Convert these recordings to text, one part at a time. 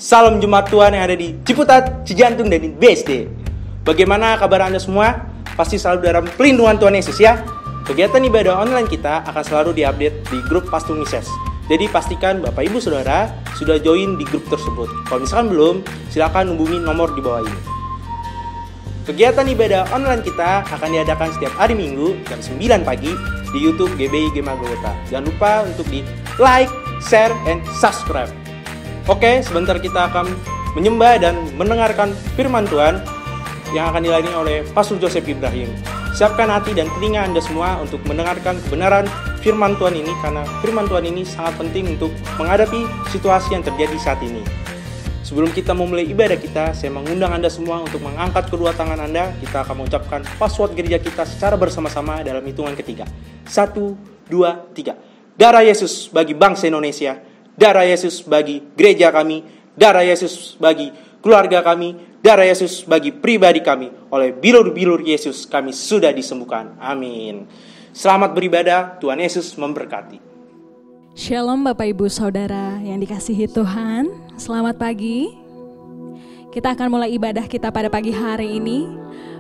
Salam Jumat Tuhan yang ada di Ciputat, Cijantung, dan di BSD. Bagaimana kabar Anda semua? Pasti selalu dalam pelindungan Tuhan Yesus ya. Kegiatan ibadah online kita akan selalu diupdate di grup Pastor Mises. Jadi pastikan Bapak Ibu Saudara sudah join di grup tersebut. Kalau misalkan belum, silakan hubungi nomor di bawah ini. Kegiatan ibadah online kita akan diadakan setiap hari Minggu jam 9 pagi di YouTube GBI Gema Golgota. Jangan lupa untuk di like, share, and subscribe. Oke, sebentar kita akan menyembah dan mendengarkan firman Tuhan yang akan dilayani oleh Pastor Joseph Ibrahim. Siapkan hati dan telinga Anda semua untuk mendengarkan kebenaran firman Tuhan ini, karena firman Tuhan ini sangat penting untuk menghadapi situasi yang terjadi saat ini. Sebelum kita memulai ibadah kita, saya mengundang Anda semua untuk mengangkat kedua tangan Anda. Kita akan mengucapkan password gereja kita secara bersama-sama dalam hitungan ketiga. 1, 2, 3. Darah Yesus bagi bangsa Indonesia. Darah Yesus bagi gereja kami. Darah Yesus bagi keluarga kami. Darah Yesus bagi pribadi kami. Oleh bilur-bilur Yesus kami sudah disembuhkan. Amin. Selamat beribadah. Tuhan Yesus memberkati. Shalom Bapak Ibu Saudara yang dikasihi Tuhan. Selamat pagi. Kita akan mulai ibadah kita pada pagi hari ini.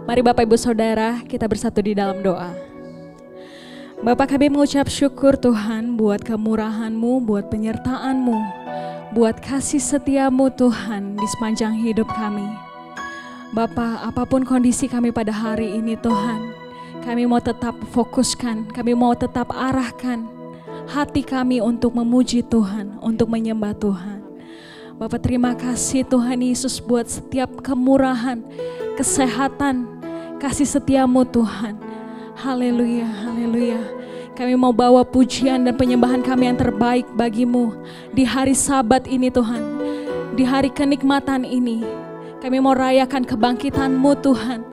Mari Bapak Ibu Saudara kita bersatu di dalam doa. Bapak, kami mengucap syukur Tuhan buat kemurahan-Mu, buat penyertaan-Mu, buat kasih setia-Mu Tuhan di sepanjang hidup kami. Bapak, apapun kondisi kami pada hari ini Tuhan, kami mau tetap fokuskan, kami mau tetap arahkan hati kami untuk memuji Tuhan, untuk menyembah Tuhan. Bapak, terima kasih Tuhan Yesus buat setiap kemurahan, kesehatan, kasih setia-Mu Tuhan. Haleluya, haleluya. Kami mau bawa pujian dan penyembahan kami yang terbaik bagi-Mu di hari Sabat ini Tuhan. Di hari kenikmatan ini, kami mau rayakan kebangkitan-Mu Tuhan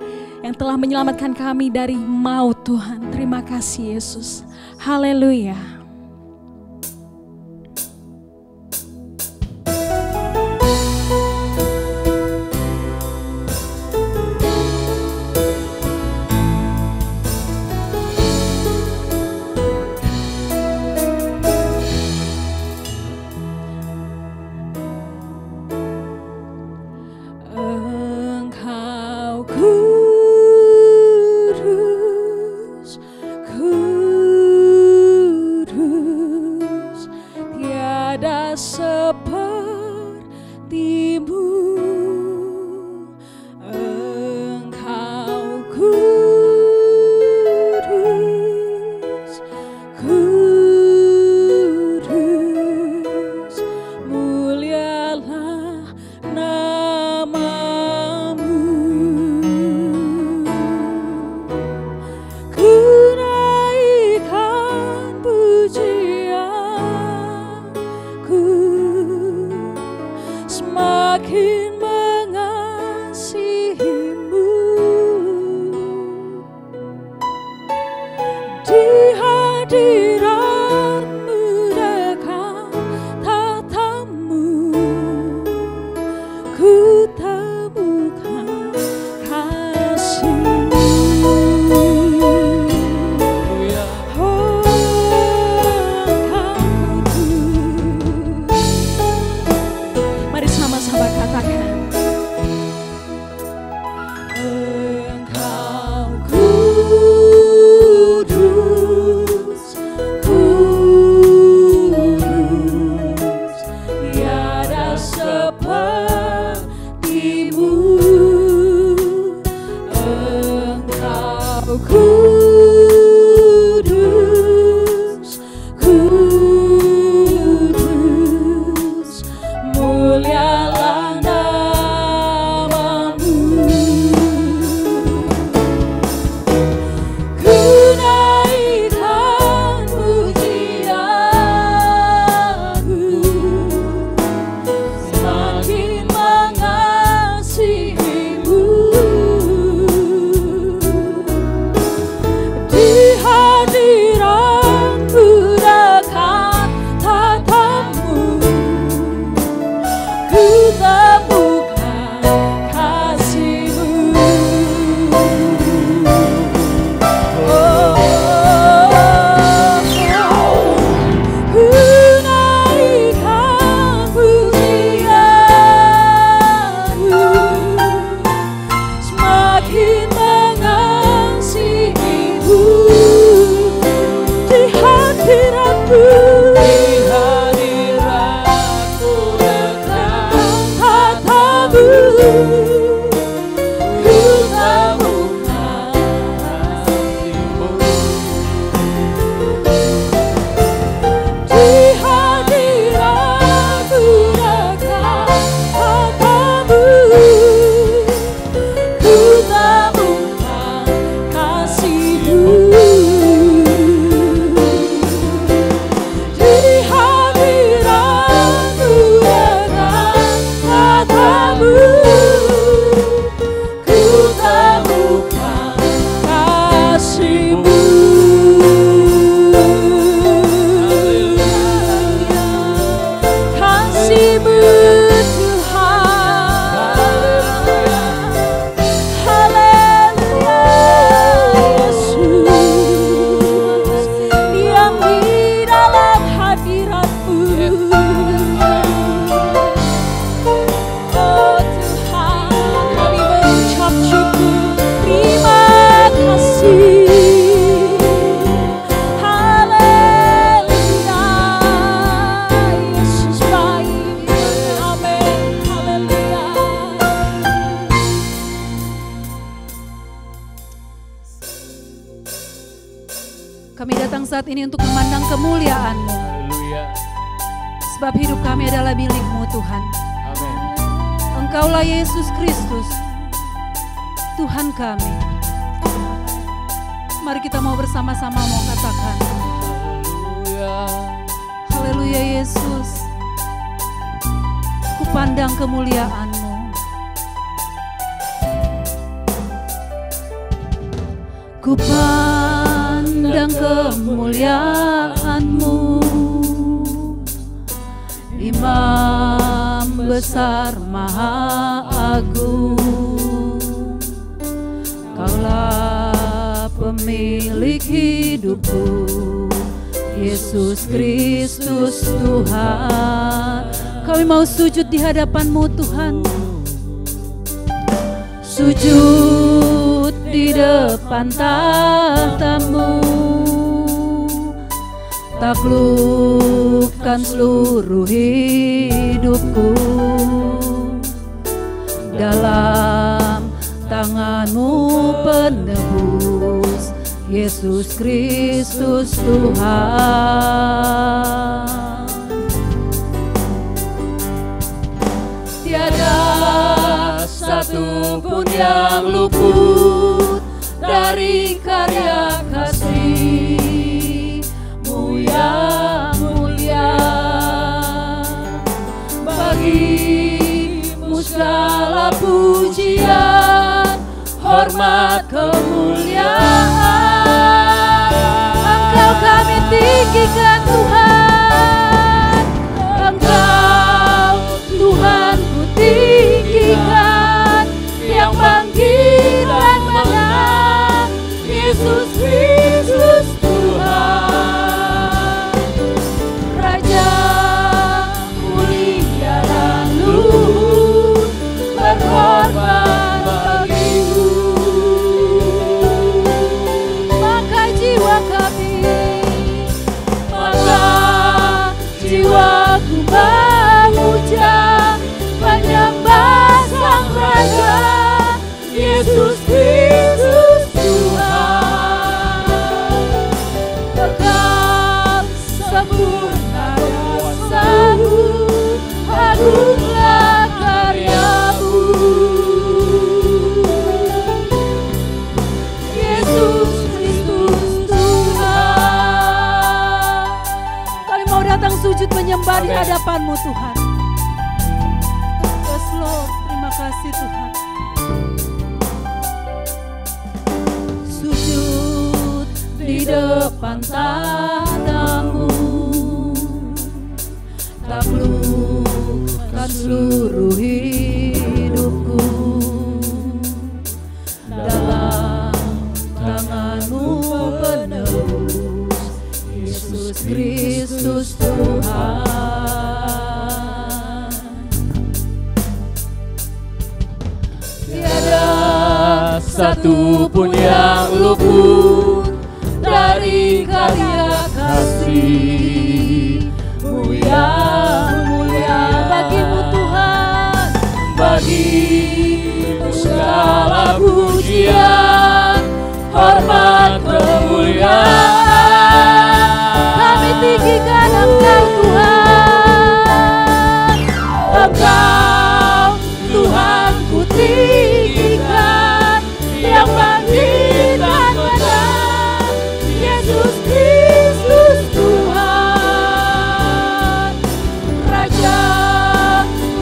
yang telah menyelamatkan kami dari maut Tuhan. Terima kasih Yesus. Haleluya. Kudus, Kami datang saat ini untuk memandang kemuliaan-Mu. Sebab hidup kami adalah milik-Mu Tuhan. Amin. Engkaulah Yesus Kristus, Tuhan kami. Mari kita mau bersama-sama mau katakan, Haleluya Yesus. Kupandang kemuliaan-Mu. Kupandang kemuliaan-Mu, Imam besar maha agung. Kaulah pemilik hidupku, Yesus Kristus Tuhan. Kami mau sujud di hadapan-Mu Tuhan. Sujud di depan tahta-Mu, taklukkan seluruh hidupku. Dalam tangan-Mu penebus, Yesus Kristus Tuhan. Tiada satu pun yang luput dari karya kasih-Mu yang mulia. Bagi-Mu segala pujian, hormat, kemuliaan. Engkau kami tinggikan Tuhan, Engkau Tuhan ku tinggikan, yang panggilan menang, Yesus Kristus Tuhan. Raja mulia dan luhur, berkorban bagimu. Maka jiwaku memuja, menyembah Sang Raja, Yesus Kristus Tuhan. Kekal sempurna kuasa-Mu, agunglah karya-Mu. Yesus Kristus Tuhan. Kami mau datang sujud menyembah di hadapan-Mu Tuhan. Yes Lord, terima kasih Tuhan. Sujud di depan tahta-Mu, taklukkan seluruh hidupku. Dalam tangan-Mu penebus, Yesus Kristus Tuhan. Tiada satu pun yang luput dari karya kasih tinggikan Engkau Tuhan. Engkau Tuhan ku tinggikan, yang bangkit dan menang, Yesus Kristus Tuhan. Raja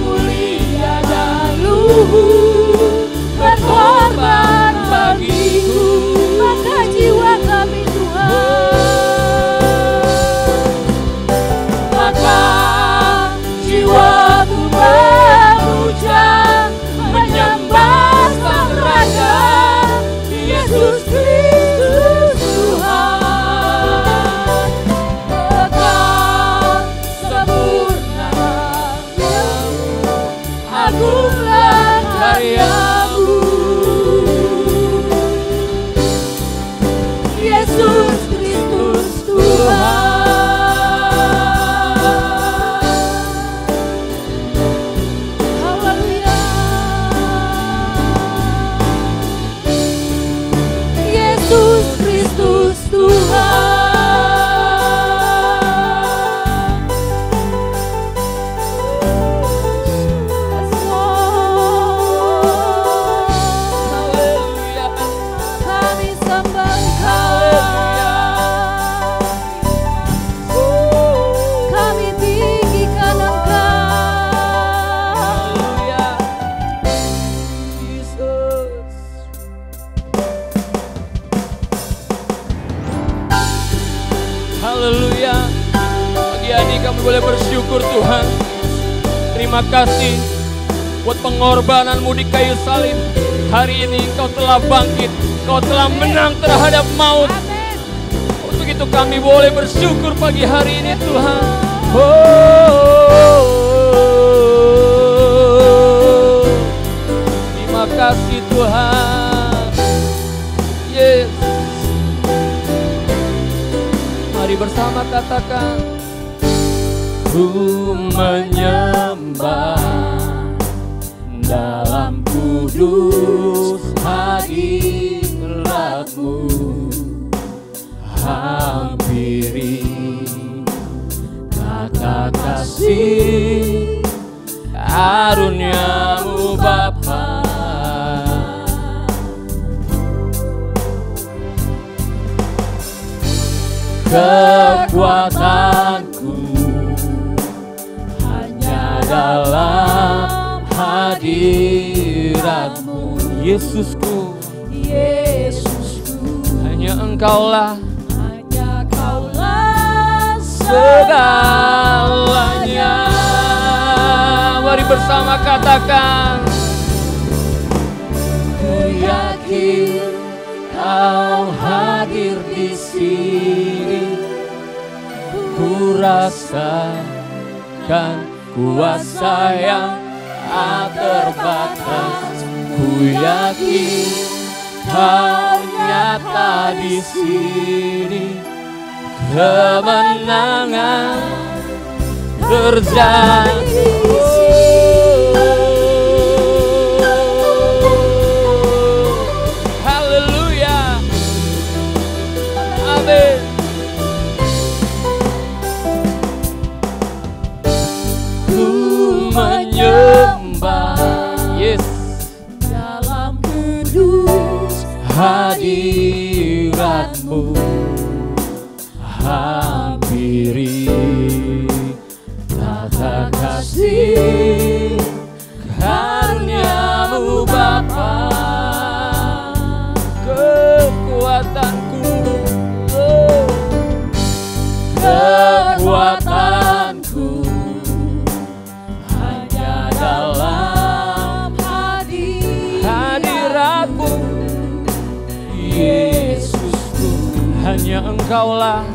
mulia dan luhur, berkorban bagiku, maka jiwa kami Tuhan, maka jiwaku memuja, menyembah Sang Raja, Yesus Kristus Tuhan. Engkau sempurna karyamu, agunglah karyamu, Yesus Kristus Tuhan. Haleluya. Yesus Kristus Tuhan. Yes, Lord. Haleluya. Kami sembah Engkau. Kami tinggikan Engkau. Haleluya. Yesus. Haleluya. Pagi ini kami boleh bersyukur Tuhan. Terima kasih buat pengorbananmu di kayu salib. Hari ini Kau telah bangkit, Kau telah menang terhadap maut. Untuk itu kami boleh bersyukur pagi hari ini Tuhan. Terima kasih Tuhan. Yes. Mari bersama katakan, ku menyembah dalam kudus hadirat-Mu, hampiri kata kasih karunia-Mu Bapa. Kekuatanku hanya dalam hadirat-Mu, Yesusku, Yesusku, hanya Engkaulah hanya Kaulah segalanya. Mari bersama katakan, ku yakin Kau hadir di sini, ku rasakan kuasa yang tak terbatas. Ku yakin Kau nyata di sini, kemenangan terjadi. Haleluya. Amin. Ku menyembah, yes, dalam kudus hadirat-Mu, hampiri tata kasih karunia-Mu Bapa. Kekuatanku, kekuatanku hanya dalam hadirat-Mu, Yesusku, hanya Engkaulah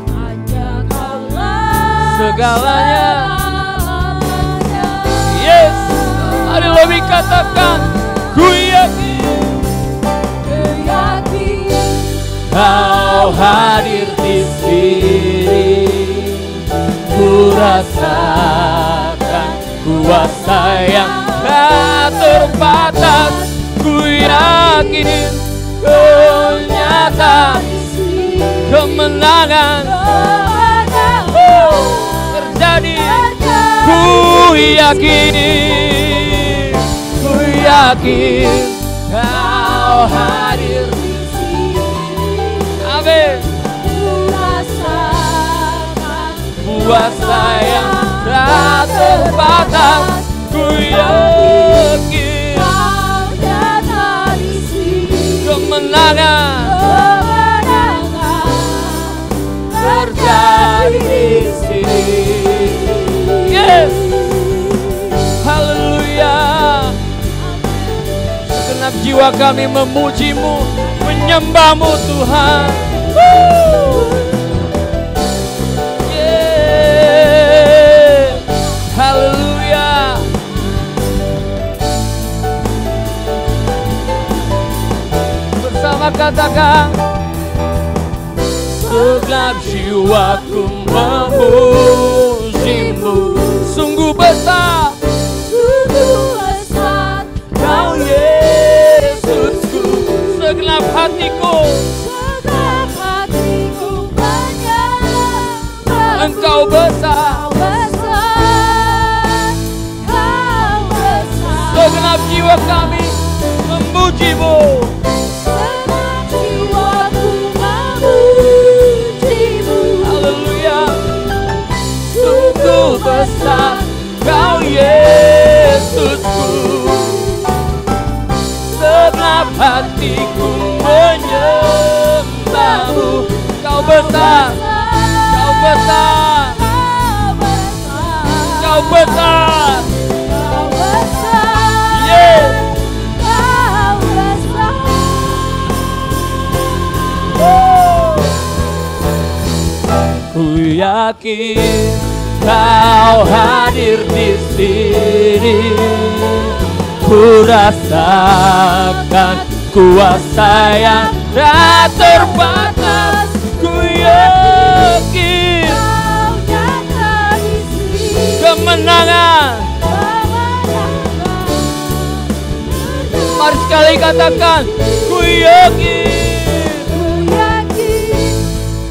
segalanya. Yes, mari lebih katakan, ku yakin Kau hadir di sini, ku rasakan kuasa yang tak terbatas. Ku yakinin Kau nyata kemenangan yakin Kau hadir di sini. Amin. Rasakan kuasa yang tak terbatas. Ku yakin Kau nyata di sini. Kemenangan terjadi di sini. Yes. Haleluya. Segenap jiwa kami memuji-Mu, menyembah-Mu Tuhan. Yeah. Haleluya. Bersama katakan, segenap jiwaku memuji-Mu. Sungguh besar, Kau Yesusku. Segenap hatiku menyembah. Engkau besar, segenap jiwa kami memuji-Mu. Haleluya. Sungguh besar Kau Yesusku. Segenap hatiku menyembah-Mu. Kau besar, Kau besar, Kau besar. Yeah. Ku yakin Kau hadir di sini. Ku rasakan kuasa yang tak terbatas. Ku yakin Kau nyata di sini. Kemenangan. Mari sekali katakan, ku yakin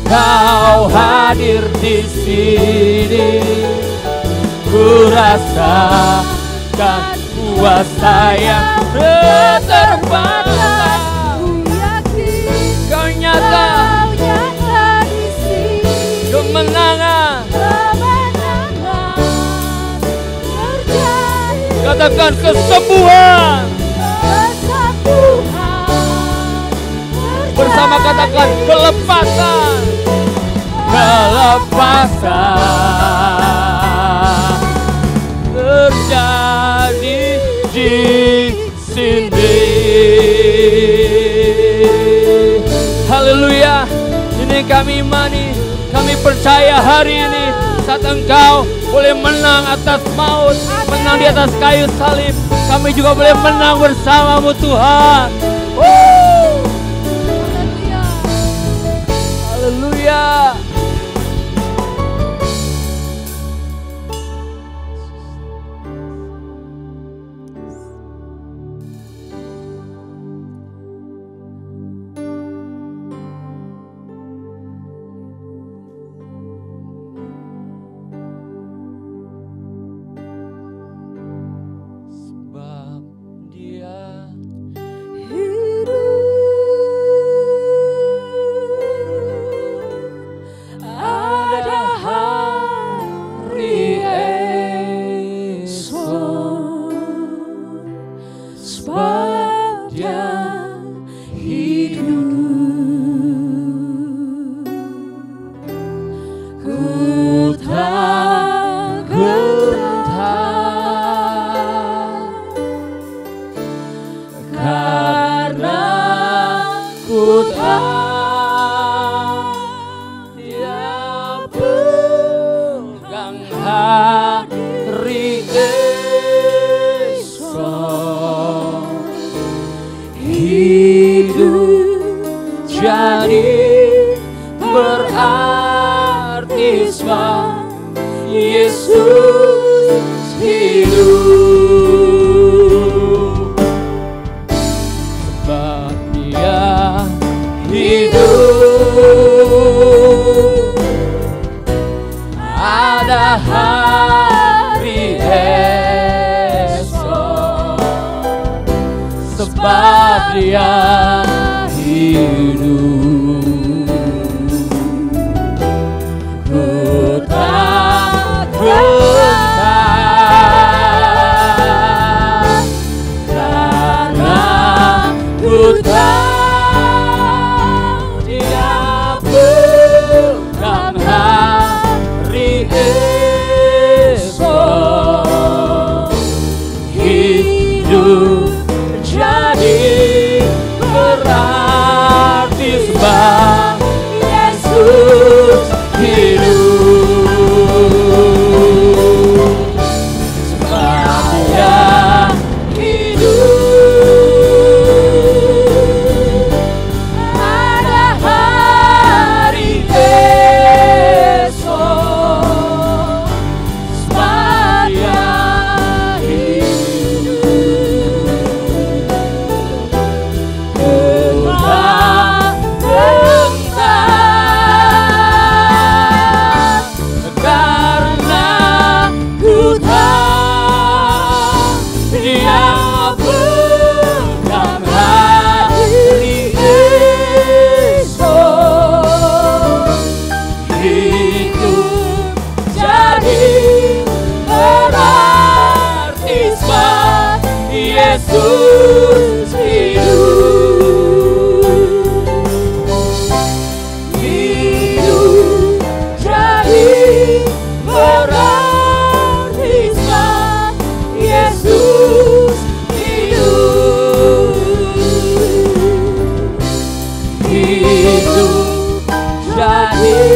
Kau hadir di sini. Ku rasakan kuasa yang terbatas. Ku yakin Kau nyata di sini. Kemenangan terjadi. Katakan kesembuhan. Bersama katakan kelepasan. Kelepasan terjadi di sini. Haleluya. Ini kami imani, kami percaya hari ini saat Engkau boleh menang atas maut, menang di atas kayu salib, kami juga boleh menang bersama-Mu Tuhan. Haleluya. Sebab Dia ada hari sebab Dia hidup. Ku tak gentar karena ku tahu Dia bukan hari esok. Hidup jadi berarti sebab Yesus hidup. Sebab Dia hidup. Ada hari esok. Sebab Dia Yesus hidup. Hidup jadi berarti sebab Yesus hidup. Hidup jadi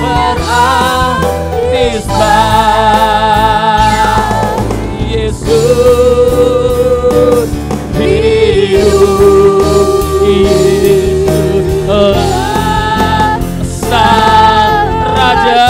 berarti sebab Yesus Sang Raja.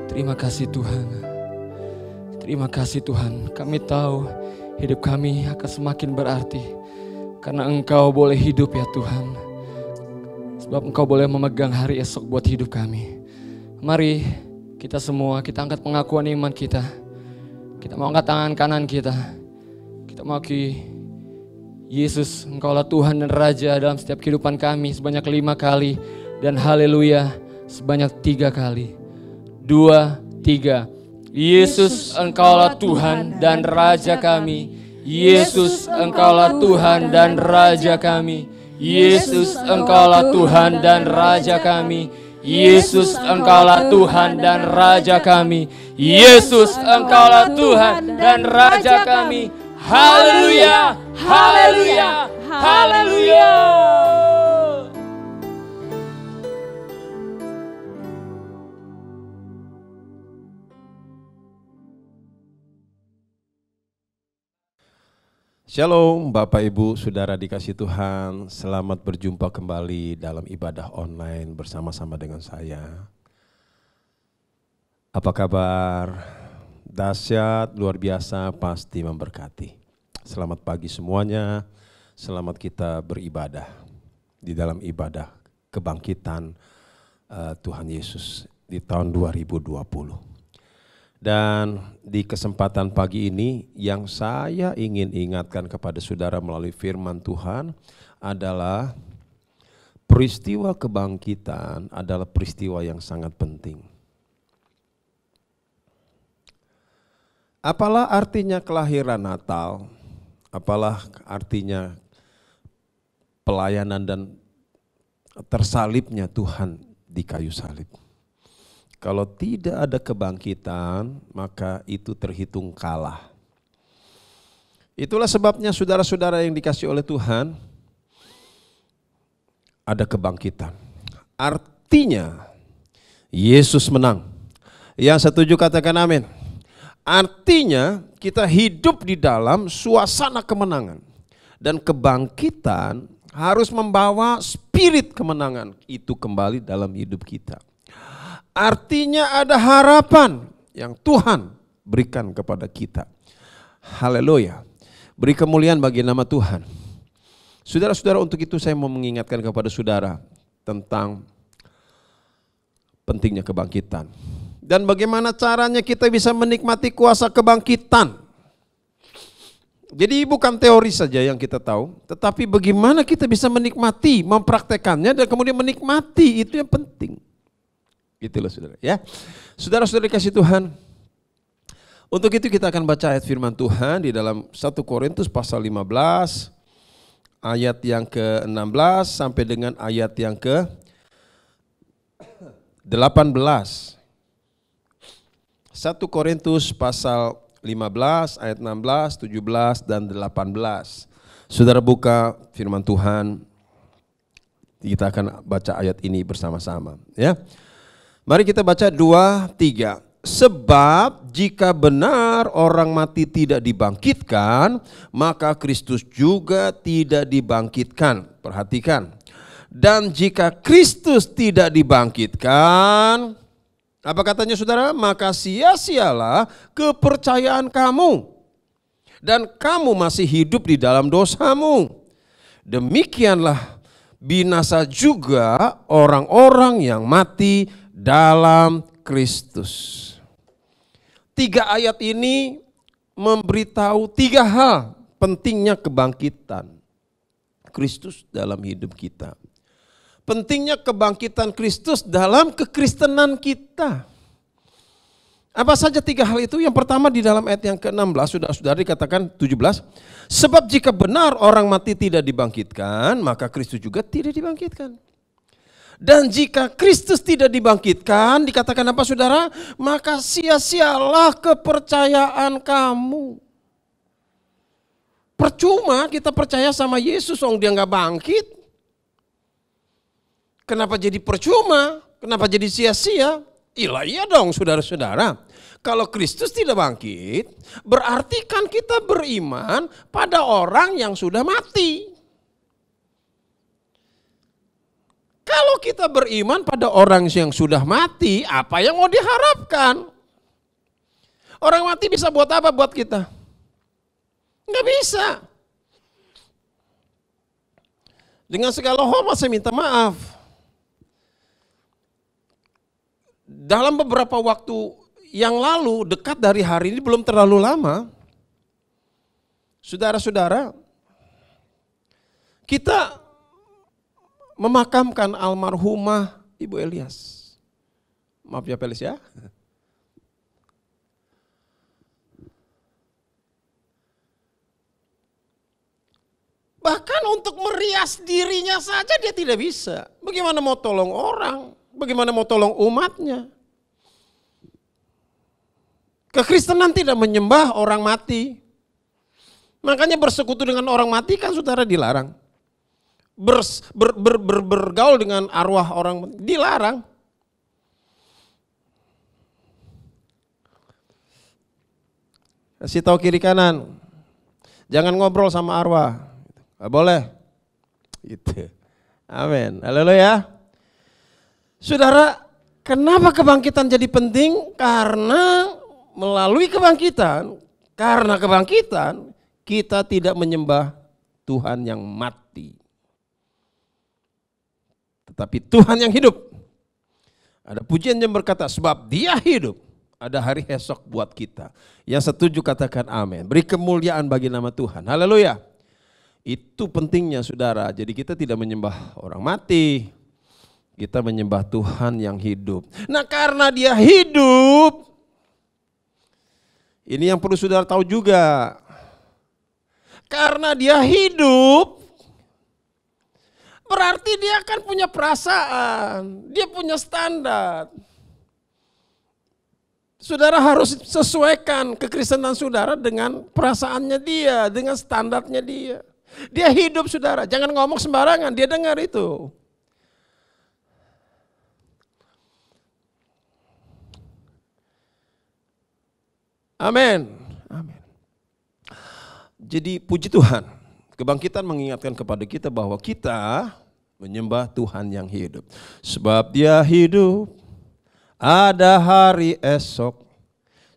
Terima kasih Tuhan. Terima kasih Tuhan. Kami tahu hidup kami akan semakin berarti karena Engkau boleh hidup ya Tuhan. Sebab Engkau boleh memegang hari esok buat hidup kami. Mari kita semua, kita angkat pengakuan iman kita. Kita mau angkat tangan kanan kita. Kita mau akui Yesus, Engkaulah Tuhan dan Raja dalam setiap kehidupan kami sebanyak 5 kali. Dan haleluya sebanyak 3 kali. 2, 3. Yesus, Engkaulah Tuhan dan Raja kami. Yesus, Engkaulah Tuhan dan Raja kami. Yesus, Engkaulah Tuhan dan Raja kami. Yesus, Engkaulah Tuhan dan Raja kami. Yesus, Engkaulah Tuhan dan Raja kami. Haleluya, haleluya, haleluya. Shalom Bapak Ibu Saudara dikasih Tuhan, selamat berjumpa kembali dalam ibadah online bersama-sama dengan saya. Apa kabar? Dahsyat, luar biasa, pasti memberkati. Selamat pagi semuanya, selamat kita beribadah di dalam ibadah kebangkitan Tuhan Yesus di tahun 2020. Dan di kesempatan pagi ini yang saya ingin ingatkan kepada saudara melalui firman Tuhan adalah peristiwa kebangkitan adalah peristiwa yang sangat penting. Apalah artinya kelahiran Natal, apalah artinya pelayanan dan tersalibnya Tuhan di kayu salib. Kalau tidak ada kebangkitan, maka itu terhitung kalah. Itulah sebabnya saudara-saudara yang dikasih oleh Tuhan, ada kebangkitan. Artinya, Yesus menang. Yang setuju katakan amin. Artinya, kita hidup di dalam suasana kemenangan. Dan kebangkitan harus membawa spirit kemenangan itu kembali dalam hidup kita. Artinya ada harapan yang Tuhan berikan kepada kita. Haleluya. Beri kemuliaan bagi nama Tuhan. Saudara-saudara, untuk itu saya mau mengingatkan kepada saudara tentang pentingnya kebangkitan. Dan bagaimana caranya kita bisa menikmati kuasa kebangkitan. Jadi bukan teori saja yang kita tahu, tetapi bagaimana kita bisa menikmati, mempraktekannya dan kemudian menikmati, itu yang penting. Gitu loh saudara ya. Saudara-saudara kasih Tuhan, untuk itu kita akan baca ayat firman Tuhan di dalam 1 Korintus pasal 15 ayat yang ke-16 sampai dengan ayat yang ke-18. 1 Korintus pasal 15 ayat 16, 17 dan 18. Saudara buka firman Tuhan. Kita akan baca ayat ini bersama-sama ya. Mari kita baca 2, 3. Sebab jika benar orang mati tidak dibangkitkan, maka Kristus juga tidak dibangkitkan. Perhatikan. Dan jika Kristus tidak dibangkitkan, apa katanya saudara? Maka sia-sialah kepercayaan kamu. Dan kamu masih hidup di dalam dosamu. Demikianlah binasa juga orang-orang yang mati dalam Kristus. 3 ayat ini memberitahu 3 hal pentingnya kebangkitan Kristus dalam hidup kita. Pentingnya kebangkitan Kristus dalam kekristenan kita. Apa saja 3 hal itu? Yang pertama di dalam ayat yang ke-16, saudara-saudara dikatakan 17. Sebab jika benar orang mati tidak dibangkitkan, maka Kristus juga tidak dibangkitkan. Dan jika Kristus tidak dibangkitkan, dikatakan apa saudara? Maka sia-sialah kepercayaan kamu. Percuma kita percaya sama Yesus, dia nggak bangkit. Kenapa jadi percuma? Kenapa jadi sia-sia? Iya dong saudara-saudara. Kalau Kristus tidak bangkit, berarti kan kita beriman pada orang yang sudah mati. Kalau kita beriman pada orang yang sudah mati, apa yang mau diharapkan? Orang mati bisa buat apa buat kita? Nggak bisa. Dengan segala hormat saya minta maaf. Dalam beberapa waktu yang lalu, dekat dari hari ini belum terlalu lama, saudara-saudara, kita memakamkan almarhumah Ibu Elias. Maaf ya Pelis ya. Bahkan untuk merias dirinya saja dia tidak bisa. Bagaimana mau tolong orang? Bagaimana mau tolong umatnya? Kekristenan tidak menyembah orang mati. Makanya bersekutu dengan orang mati kan saudara dilarang. Bergaul dengan arwah orang dilarang. Kasih tahu kiri kanan. Jangan ngobrol sama arwah. Gak boleh. Gitu. Amin. Haleluya. Saudara, kenapa kebangkitan jadi penting? Karena melalui kebangkitan, kita tidak menyembah Tuhan yang mati. Tetapi Tuhan yang hidup. Ada pujian yang berkata, sebab Dia hidup, ada hari esok buat kita. Yang setuju katakan amin. Beri kemuliaan bagi nama Tuhan. Haleluya. Itu pentingnya saudara. Jadi kita tidak menyembah orang mati. Kita menyembah Tuhan yang hidup. Nah karena Dia hidup, ini yang perlu saudara tahu juga. Karena Dia hidup, berarti Dia akan punya perasaan, Dia punya standar. Saudara harus sesuaikan kekristenan saudara dengan perasaannya Dia, dengan standarnya Dia. Dia hidup saudara, jangan ngomong sembarangan, Dia dengar itu. Amin. Amin. Jadi puji Tuhan, kebangkitan mengingatkan kepada kita bahwa kita menyembah Tuhan yang hidup. Sebab Dia hidup, ada hari esok.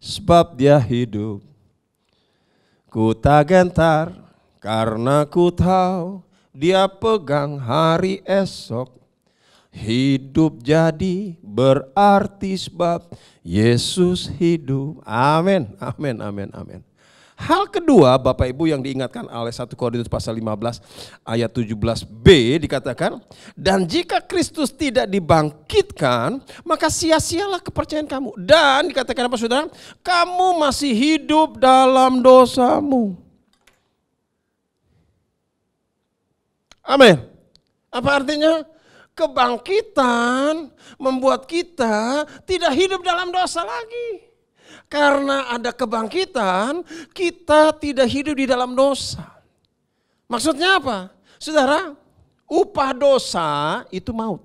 sebab dia hidup. Ku tak gentar karena ku tahu dia pegang hari esok. Hidup jadi berarti sebab Yesus hidup. Amin, amin, amin, amin. Hal kedua Bapak Ibu yang diingatkan oleh 1 Korintus pasal 15 ayat 17b dikatakan, dan jika Kristus tidak dibangkitkan maka sia-sialah kepercayaan kamu. Dan dikatakan apa saudara? Kamu masih hidup dalam dosamu. Amin. Apa artinya? Kebangkitan membuat kita tidak hidup dalam dosa lagi. Karena ada kebangkitan, kita tidak hidup di dalam dosa. Maksudnya apa? Saudara, upah dosa itu maut.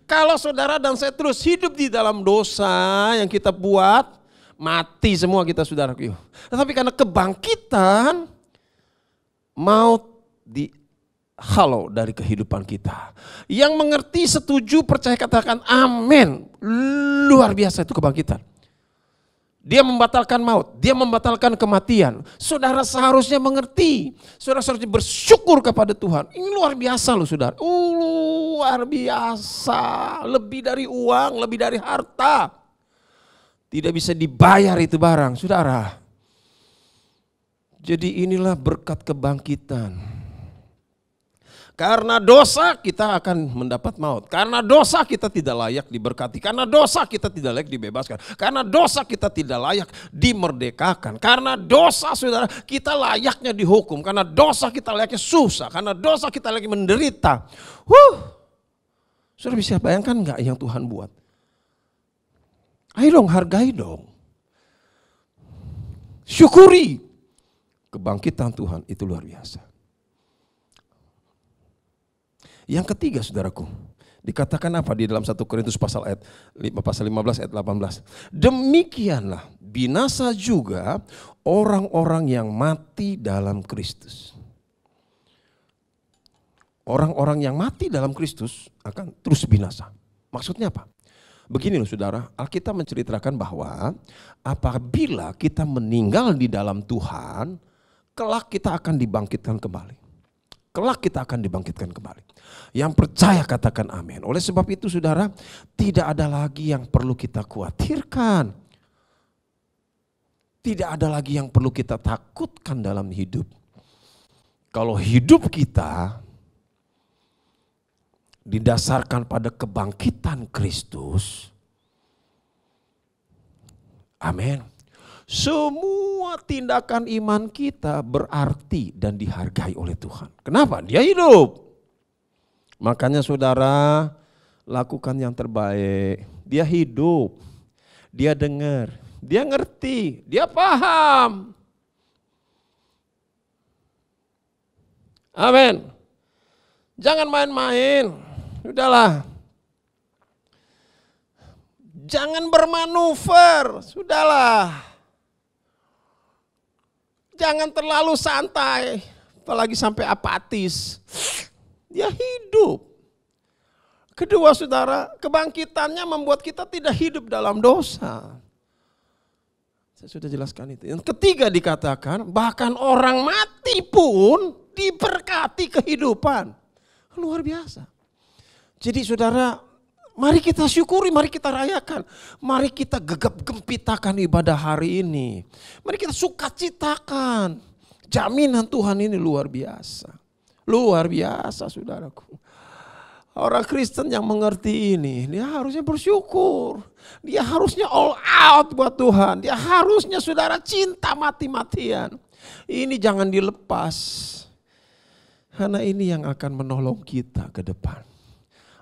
Kalau saudara dan saya terus hidup di dalam dosa yang kita buat, mati semua kita saudaraku. Tetapi karena kebangkitan, maut halau dari kehidupan kita. Yang mengerti, setuju, percaya, katakan amin. Luar biasa itu kebangkitan. Dia membatalkan maut, dia membatalkan kematian. Saudara seharusnya mengerti, saudara seharusnya bersyukur kepada Tuhan. Ini luar biasa loh saudara. Luar biasa, lebih dari uang, lebih dari harta. Tidak bisa dibayar itu barang, saudara. Jadi inilah berkat kebangkitan. Karena dosa kita akan mendapat maut. Karena dosa kita tidak layak diberkati. Karena dosa kita tidak layak dibebaskan. Karena dosa kita tidak layak dimerdekakan. Karena dosa saudara kita layaknya dihukum. Karena dosa kita layaknya susah. Karena dosa kita layaknya menderita. Saudara bisa bayangkan gak yang Tuhan buat? Ayo dong, hargai dong. Syukuri. Kebangkitan Tuhan itu luar biasa. Yang ketiga saudaraku, dikatakan apa di dalam 1 Korintus pasal 15 ayat 18. Demikianlah binasa juga orang-orang yang mati dalam Kristus. Orang-orang yang mati dalam Kristus akan terus binasa. Maksudnya apa? Begini loh saudara, Alkitab menceritakan bahwa apabila kita meninggal di dalam Tuhan, kelak kita akan dibangkitkan kembali. Kelak kita akan dibangkitkan kembali. Yang percaya katakan amin. Oleh sebab itu saudara, tidak ada lagi yang perlu kita khawatirkan. Tidak ada lagi yang perlu kita takutkan dalam hidup. Kalau hidup kita didasarkan pada kebangkitan Kristus, amin. Semua tindakan iman kita berarti dan dihargai oleh Tuhan. Kenapa? Dia hidup. Makanya saudara lakukan yang terbaik. Dia hidup. Dia dengar. Dia ngerti. Dia paham. Amin. Jangan main-main. Sudahlah. Jangan bermanuver. Sudahlah. Jangan terlalu santai, apalagi sampai apatis. Dia hidup. Kedua saudara, kebangkitannya membuat kita tidak hidup dalam dosa. Saya sudah jelaskan itu. Yang ketiga dikatakan, bahkan orang mati pun diberkati kehidupan. Luar biasa. Jadi saudara, mari kita syukuri, mari kita rayakan. Mari kita gegap gempitakan ibadah hari ini. Mari kita sukacitakan. Jaminan Tuhan ini luar biasa. Luar biasa saudaraku. Orang Kristen yang mengerti ini, dia harusnya bersyukur. Dia harusnya all out buat Tuhan. Dia harusnya saudara cinta mati-matian. Ini jangan dilepas. Karena ini yang akan menolong kita ke depan.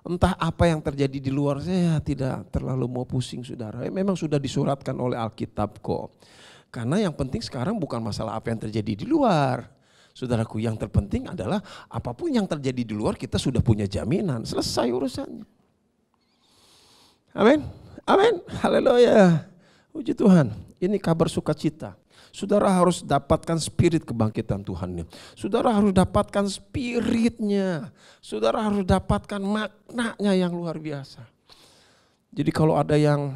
Entah apa yang terjadi di luar, saya tidak terlalu mau pusing saudara. Memang sudah disuratkan oleh Alkitab kok. Karena yang penting sekarang bukan masalah apa yang terjadi di luar. Saudaraku, yang terpenting adalah apapun yang terjadi di luar kita sudah punya jaminan. Selesai urusannya. Amin. Amin. Haleluya. Puji Tuhan. Ini kabar sukacita. Saudara harus dapatkan spirit kebangkitan Tuhan. Saudara harus dapatkan spiritnya. Saudara harus dapatkan maknanya yang luar biasa. Jadi kalau ada yang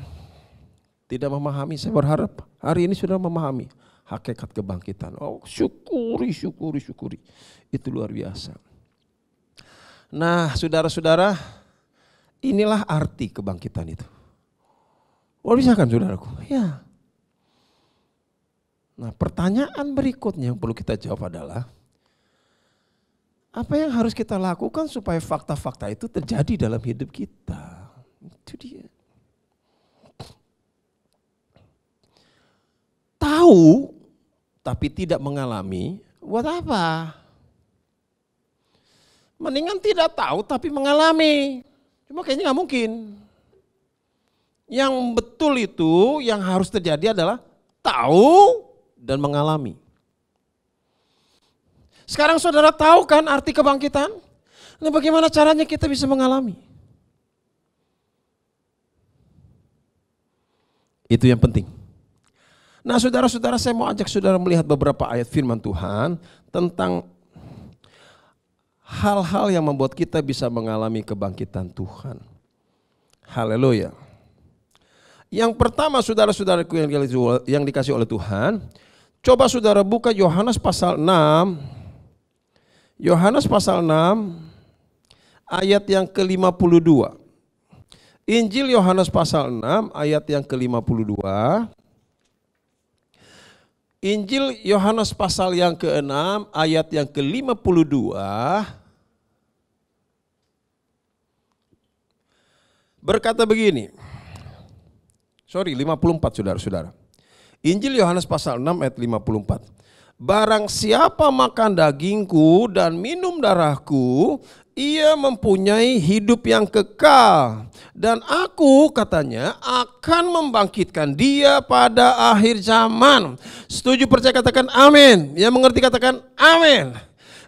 tidak memahami, saya berharap hari ini sudah memahami hakikat kebangkitan. Oh, syukuri. Itu luar biasa. Nah, saudara-saudara, inilah arti kebangkitan itu. Oh, bisa kan saudaraku? Ya. Nah, pertanyaan berikutnya yang perlu kita jawab adalah, apa yang harus kita lakukan supaya fakta-fakta itu terjadi dalam hidup kita? Itu dia. Tahu tapi tidak mengalami, buat apa? Mendingan tidak tahu tapi mengalami. Cuma kayaknya nggak mungkin. Yang betul itu yang harus terjadi adalah tahu dan mengalami. Sekarang saudara tahu kan arti kebangkitan? Nah, bagaimana caranya kita bisa mengalami? Itu yang penting. Nah, saudara-saudara, saya mau ajak saudara melihat beberapa ayat firman Tuhan tentang hal-hal yang membuat kita bisa mengalami kebangkitan Tuhan. Haleluya. Yang pertama, saudara-saudaraku yang dikasih oleh Tuhan, coba saudara buka Yohanes pasal 6. Yohanes pasal 6 ayat yang ke-52. Injil Yohanes pasal 6 ayat yang ke-52. Injil Yohanes pasal yang ke-6 ayat yang ke-52. Berkata begini. 54 saudara-saudara. Injil Yohanes pasal 6 ayat 54. Barang siapa makan dagingku dan minum darahku, ia mempunyai hidup yang kekal. Dan aku, katanya, akan membangkitkan dia pada akhir zaman. Setuju, percaya, katakan amin. Yang mengerti katakan amin.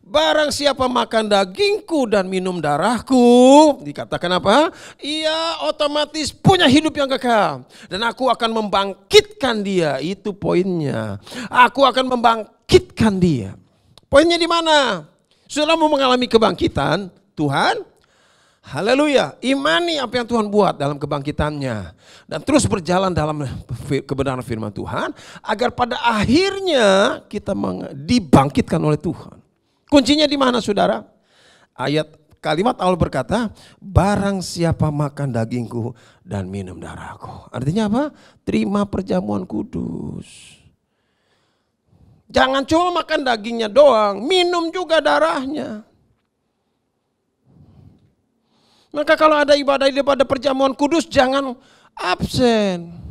Barang siapa makan dagingku dan minum darahku, dikatakan apa? Ia otomatis punya hidup yang kekal. Dan aku akan membangkitkan dia, itu poinnya. Aku akan membangkitkan dia. Poinnya di mana? Saudara mau mengalami kebangkitan Tuhan? Haleluya, imani apa yang Tuhan buat dalam kebangkitannya. Dan terus berjalan dalam kebenaran firman Tuhan. Agar pada akhirnya kita dibangkitkan oleh Tuhan. Kuncinya di mana saudara? Kalimat Allah berkata, barang siapa makan dagingku dan minum darahku. Artinya apa? Terima perjamuan kudus. Jangan cuma makan dagingnya doang, minum juga darahnya. Maka kalau ada ibadah perjamuan kudus, jangan absen.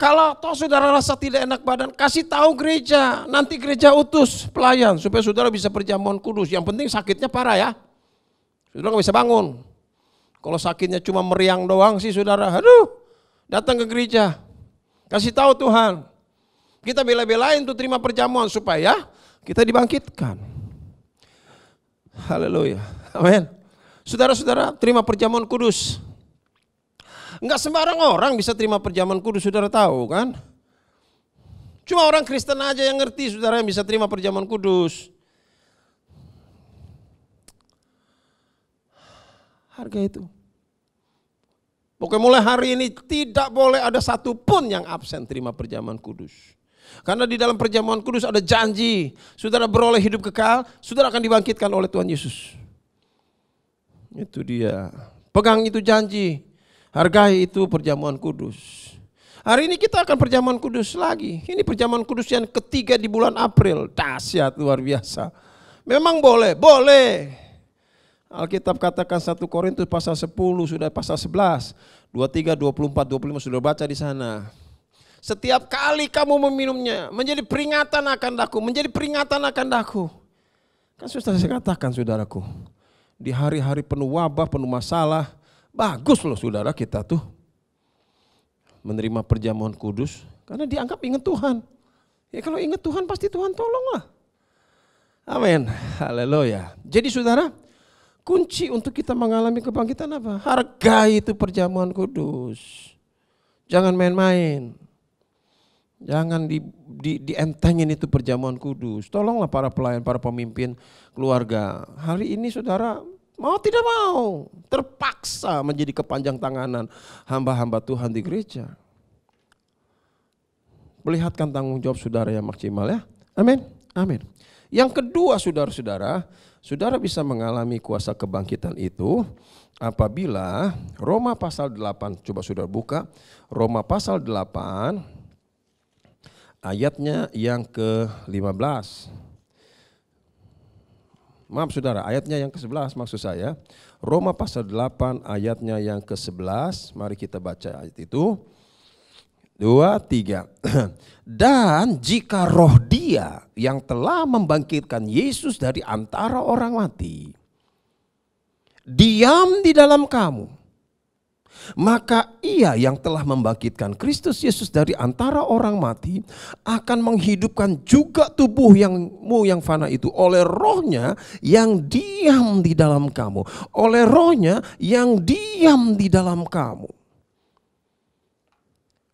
Kalau toh saudara rasa tidak enak badan, kasih tahu gereja. Nanti gereja utus pelayan supaya saudara bisa perjamuan kudus. Yang penting sakitnya parah ya. Saudara nggak bisa bangun. Kalau sakitnya cuma meriang doang sih saudara, aduh, datang ke gereja. Kasih tahu Tuhan. Kita bela-belain untuk terima perjamuan supaya kita dibangkitkan. Haleluya. Amin. Saudara-saudara, terima perjamuan kudus. Enggak sembarang orang bisa terima perjamuan kudus, saudara tahu kan? Cuma orang Kristen aja yang ngerti, saudara, yang bisa terima perjamuan kudus. Harga itu. Pokoknya mulai hari ini tidak boleh ada satupun yang absen terima perjamuan kudus. Karena di dalam perjamuan kudus ada janji, saudara beroleh hidup kekal, saudara akan dibangkitkan oleh Tuhan Yesus. Itu dia. Pegang itu janji. Hargai itu perjamuan kudus. Hari ini kita akan perjamuan kudus lagi. Ini perjamuan kudus yang ketiga di bulan April. Dahsyat, luar biasa. Memang boleh. Alkitab katakan 1 Korintus pasal 10, sudah pasal 11. 23, 24, 25 sudah baca di sana. Setiap kali kamu meminumnya, menjadi peringatan akan daku. Menjadi peringatan akan daku. Kan sudah saya katakan saudaraku. Di hari-hari penuh wabah, penuh masalah. Bagus loh saudara kita tuh menerima perjamuan kudus karena dianggap ingat Tuhan. Ya kalau ingat Tuhan pasti Tuhan tolonglah. Amin. Haleluya. Jadi saudara, kunci untuk kita mengalami kebangkitan apa? Hargai itu perjamuan kudus. Jangan main-main. Jangan dientengin itu perjamuan kudus. Tolonglah para pelayan, para pemimpin keluarga. Hari ini saudara Mau tidak mau, terpaksa menjadi kepanjang tanganan hamba-hamba Tuhan di gereja. Melihatkan tanggung jawab saudara yang maksimal ya. Amin. Amin. Yang kedua saudara-saudara, saudara bisa mengalami kuasa kebangkitan itu apabila Roma pasal 8, coba saudara buka, Roma pasal 8 ayatnya yang ke-15. Maaf saudara, ayatnya yang ke-11 maksud saya. Roma pasal 8 ayatnya yang ke-11, mari kita baca ayat itu. 2, 3. Dan jika roh Dia yang telah membangkitkan Yesus dari antara orang mati diam di dalam kamu, maka Ia yang telah membangkitkan Kristus Yesus dari antara orang mati akan menghidupkan juga tubuhmu yang fana itu oleh rohnya yang diam di dalam kamu. Oleh rohnya yang diam di dalam kamu.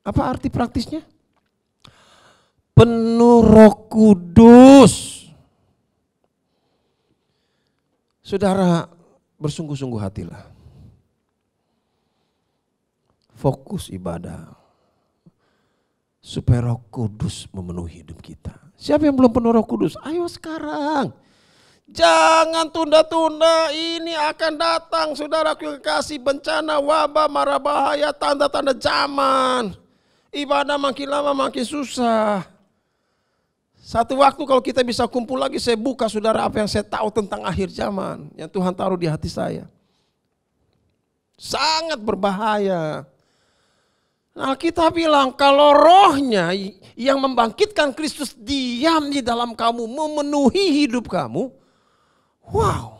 Apa arti praktisnya? Penuh Roh Kudus. Saudara, bersungguh-sungguh hatilah. Fokus ibadah. Supaya Roh Kudus memenuhi hidup kita. Siapa yang belum penuh Roh Kudus? Ayo sekarang. Jangan tunda-tunda, ini akan datang saudaraku yang kasih bencana, wabah, mara bahaya, tanda-tanda zaman. Ibadah makin lama makin susah. Satu waktu kalau kita bisa kumpul lagi, saya buka saudara apa yang saya tahu tentang akhir zaman. Yang Tuhan taruh di hati saya. Sangat berbahaya. Nah kita bilang kalau rohnya yang membangkitkan Kristus diam di dalam kamu, memenuhi hidup kamu. Wow,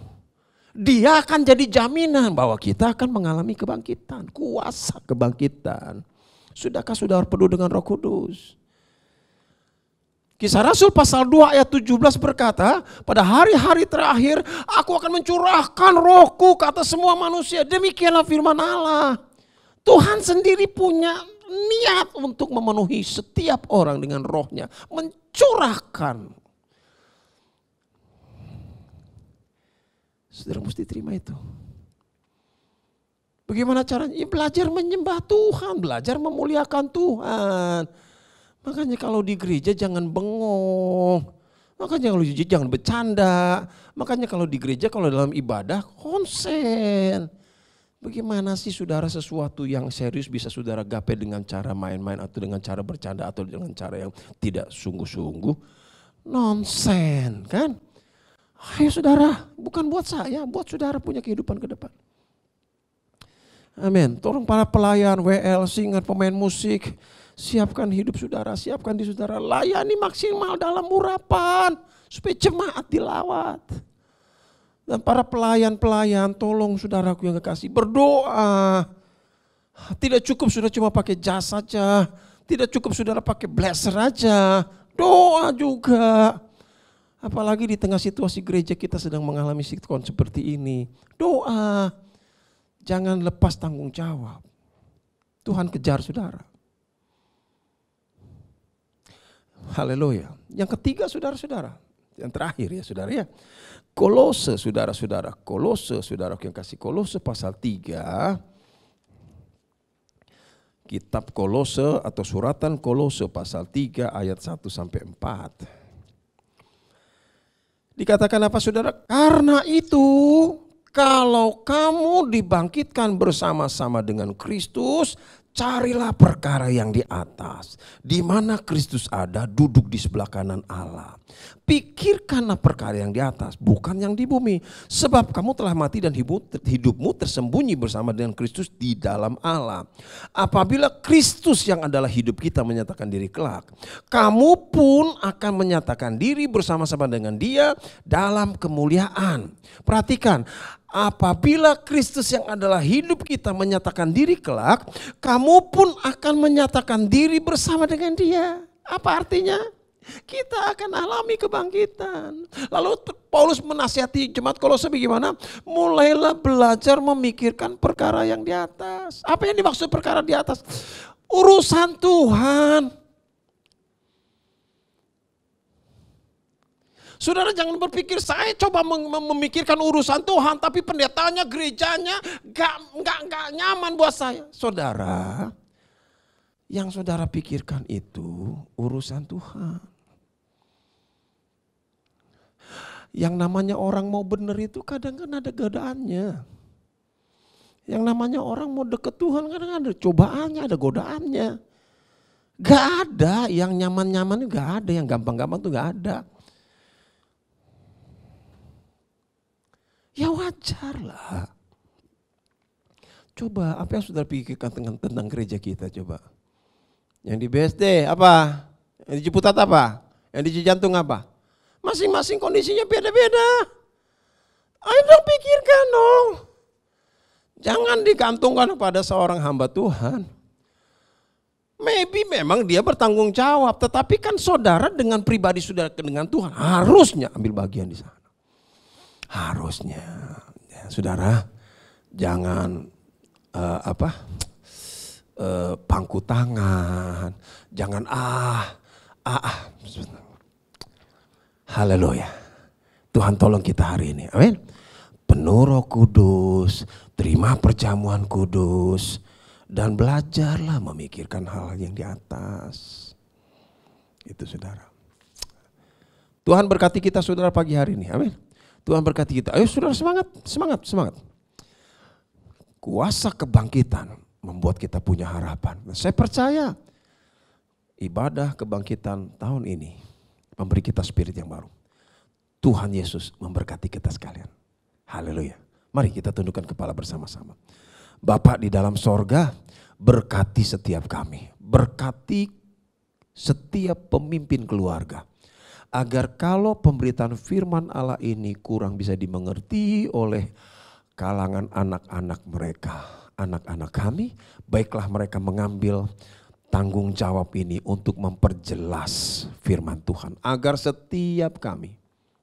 dia akan jadi jaminan bahwa kita akan mengalami kebangkitan, kuasa kebangkitan. Sudahkah saudara penuh dengan Roh Kudus? Kisah Rasul pasal 2 ayat 17 berkata, pada hari-hari terakhir aku akan mencurahkan rohku ke atas semua manusia. Demikianlah firman Allah. Tuhan sendiri punya niat untuk memenuhi setiap orang dengan rohnya. Mencurahkan. Saudara mesti terima itu. Bagaimana caranya? Ya belajar menyembah Tuhan, belajar memuliakan Tuhan. Makanya kalau di gereja jangan bengong. Makanya kalau di gereja jangan bercanda. Makanya kalau di gereja, kalau dalam ibadah konsen. Bagaimana sih saudara sesuatu yang serius bisa saudara gapai dengan cara main-main atau dengan cara bercanda atau dengan cara yang tidak sungguh-sungguh? Nonsen kan? Ayo saudara, bukan buat saya, buat saudara punya kehidupan ke depan. Amin. Tolong para pelayan, WL, singer, pemain musik, siapkan hidup saudara, siapkan di saudara, layani maksimal dalam urapan supaya jemaat dilawat. Dan para pelayan-pelayan, tolong saudaraku yang kekasih berdoa. Tidak cukup sudah cuma pakai jas saja, tidak cukup saudara pakai blazer aja, doa juga. Apalagi di tengah situasi gereja kita sedang mengalami sikon seperti ini, doa. Jangan lepas tanggung jawab. Tuhan kejar saudara. Haleluya. Yang ketiga saudara-saudara. Yang terakhir ya saudara ya. Kolose saudara-saudara. Kolose saudara yang kasih Kolose pasal 3. Kitab Kolose atau suratan Kolose pasal 3 ayat 1 sampai 4. Dikatakan apa saudara? Karena itu kalau kamu dibangkitkan bersama-sama dengan Kristus, carilah perkara yang di atas, di mana Kristus ada duduk di sebelah kanan Allah. Pikirkanlah perkara yang di atas, bukan yang di bumi. Sebab kamu telah mati dan hidupmu tersembunyi bersama dengan Kristus di dalam Allah. Apabila Kristus yang adalah hidup kita menyatakan diri kelak, kamu pun akan menyatakan diri bersama-sama dengan Dia dalam kemuliaan. Perhatikan, apabila Kristus yang adalah hidup kita menyatakan diri kelak, kamu pun akan menyatakan diri bersama dengan Dia. Apa artinya? Kita akan alami kebangkitan. Lalu Paulus menasihati jemaat Kolose bagaimana? Mulailah belajar memikirkan perkara yang di atas. Apa yang dimaksud perkara di atas? Urusan Tuhan. Saudara jangan berpikir saya coba memikirkan urusan Tuhan, tapi pendetanya, gerejanya gak nyaman buat saya. Saudara, yang saudara pikirkan itu urusan Tuhan. Yang namanya orang mau benar itu kadang kan ada godaannya. Yang namanya orang mau deket Tuhan kadang ada cobaannya, ada godaannya. Gak ada yang nyaman-nyaman, gak ada yang gampang-gampang tuh gak ada. Ya wajar lah. Coba apa yang sudah pikirkan tentang gereja kita coba. Yang di BSD apa? Yang di Ciputat apa? Yang di Cijantung apa? Masing-masing kondisinya beda-beda. Ayo dong pikirkan dong. Jangan digantungkan pada seorang hamba Tuhan. Maybe memang dia bertanggung jawab, tetapi kan saudara dengan pribadi saudara dengan Tuhan harusnya ambil bagian di sana. Harusnya, ya, saudara, jangan pangku tangan, jangan haleluya. Tuhan tolong kita hari ini, amin. Penuh Roh Kudus, terima perjamuan kudus, dan belajarlah memikirkan hal yang di atas. Itu saudara. Tuhan berkati kita saudara pagi hari ini, amin. Tuhan berkati kita, ayo saudara semangat. Kuasa kebangkitan membuat kita punya harapan. Saya percaya ibadah kebangkitan tahun ini memberi kita spirit yang baru. Tuhan Yesus memberkati kita sekalian. Haleluya. Mari kita tundukkan kepala bersama-sama. Bapa di dalam sorga, berkati setiap kami. Berkati setiap pemimpin keluarga. Agar kalau pemberitaan firman Allah ini kurang bisa dimengerti oleh kalangan anak-anak mereka, anak-anak kami, baiklah mereka mengambil tanggung jawab ini untuk memperjelas firman Tuhan. Agar setiap kami